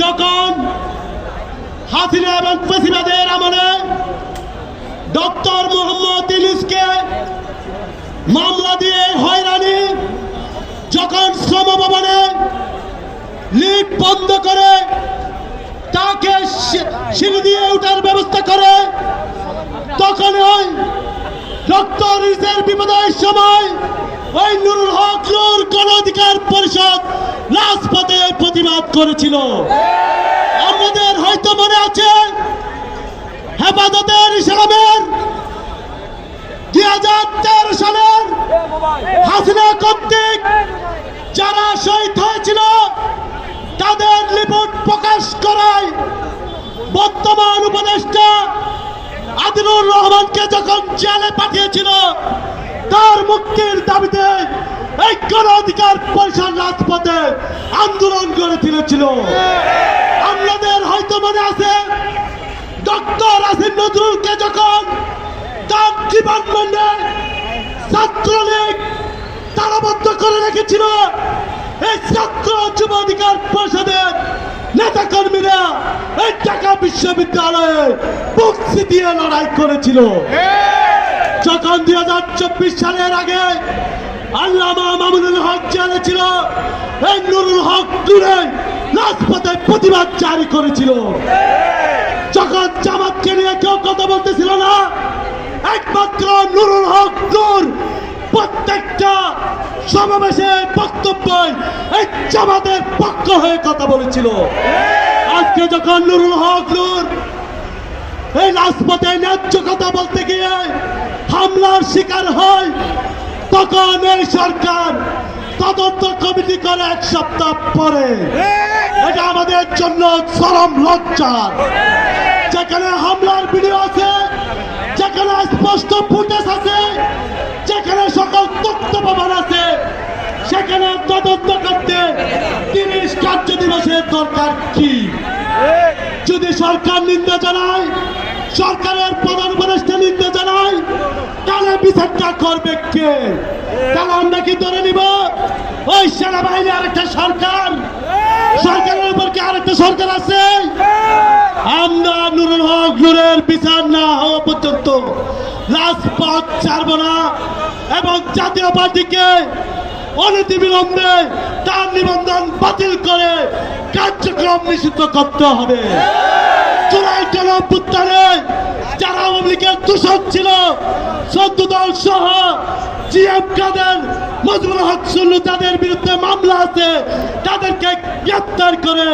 যখন হাসিনা এবং ফ্যাসিবাদের আমলে ডক্টর মোহাম্মদ ইউনূসকে মামলা দিয়ে হয়রানি, যখন শ্রম ভবনে লিফট বন্ধ করে তাকে সিঁড়ি দিয়ে ওঠার ব্যবস্থা করে, তখন ওই ডক্টর ইউনূসের বিপদের সময় ওই নুরুল হক নূর গণ অধিকার পরিষদ রাজপথে প্রতিবাদ করেছিল। আমাদের হয়তো মনে আছে হেফাজতের ইসলামের 2013 সালের হাসিনা কর্তৃক যারা শহীদ হয়েছিল তাদের রিপোর্ট প্রকাশ করায় বর্তমান উপদেষ্টা আদিলুর রহমানকে যখন জেলে পাঠিয়েছিল, তার মুক্তির দাবিতে এই গণ অধিকার পরিষদ রাজপথে আন্দোলন গড়ে তুলেছিল। আমাদের হয়তো মনে আছে ডক্টর আসিফ নজরুলকে যখন তার জীবনবন্ধে ছাত্রলীগ তালাবদ্ধ করে রেখেছিল, এই ছাত্র যুব অধিকার পরিষদের নেতা কর্মীরা এই ঢাকা বিশ্ববিদ্যালয়ে মুক্তি দিয়ে লড়াই করেছিল। যখন 2024 সালের আগে আল্লামা মামুনুল হক জেলে ছিল, এই নুরুল হক নূরে রাজপথে প্রতিবাদ জারি করেছিল। যখন জামাতকে নিয়ে কেউ কথা বলতেছিল না, একমাত্র নুরুল হক নূর প্রত্যেকটা সমাবেশে বক্তব্য এই জামাতের পক্ষ হয়ে কথা বলেছিল। আজকে যখন নুরুল হক নূর এই রাজপথে ন্যায্য কথা বলতে গিয়ে হামলার শিকার হয়, তখন এই সরকার তদন্ত কমিটি করে 1 সপ্তাহ পরে। এটা আমাদের জন্য চরম লজ্জা। যেখানে হামলার ভিডিও আছে, যেখানে স্পষ্ট ফুটেজ আছে, যেখানে সকল তথ্য প্রমাণ আছে, সেখানে তদন্ত করতে 30 কার্য দিবসের দরকার কি? যদি সরকার নিন্দা জানায়, সরকারের প্রধান উপদেষ্টা নিন্দা জানায়, তাহলে বিচারটা করবে কে? তাহলে আমরা কি ধরে নিব ওই সেনাবাহিনী আরেকটা সরকার? সরকারের উপর কি আরেকটা সরকার আছে? আমরা নুরুল হক নূরের বিচার না হওয়া পর্যন্ত রাজপথ ছাড়ব না এবং জাতীয় পার্টিকে অনতিবিলম্বে তার নিবন্ধন বাতিল করে কার্যক্রম নিষিদ্ধ করতে হবে। জুলাই গণঅভ্যুত্থানে যারা আওয়ামী লীগের দূষণ ছিল, 14 দল সহ জিএম কাদের, মজবুর হক সুন্নু, তাদের বিরুদ্ধে মামলা আছে, তাদেরকে গ্রেপ্তার করে